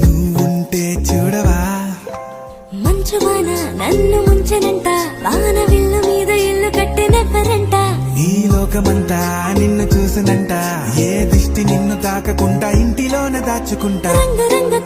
నువ్వుంటే చూడవా మంచు వాన నన్ను ముంచనంట వాన విల్లు మీద ఇల్లు కట్టినెవ్వరంట ఈ లోకమంతా నిన్ను చూసనంట ఏ దిష్టి నిన్ను తాకకుండా ఇంటిలోన దాచుకుంటా రంగు రంగు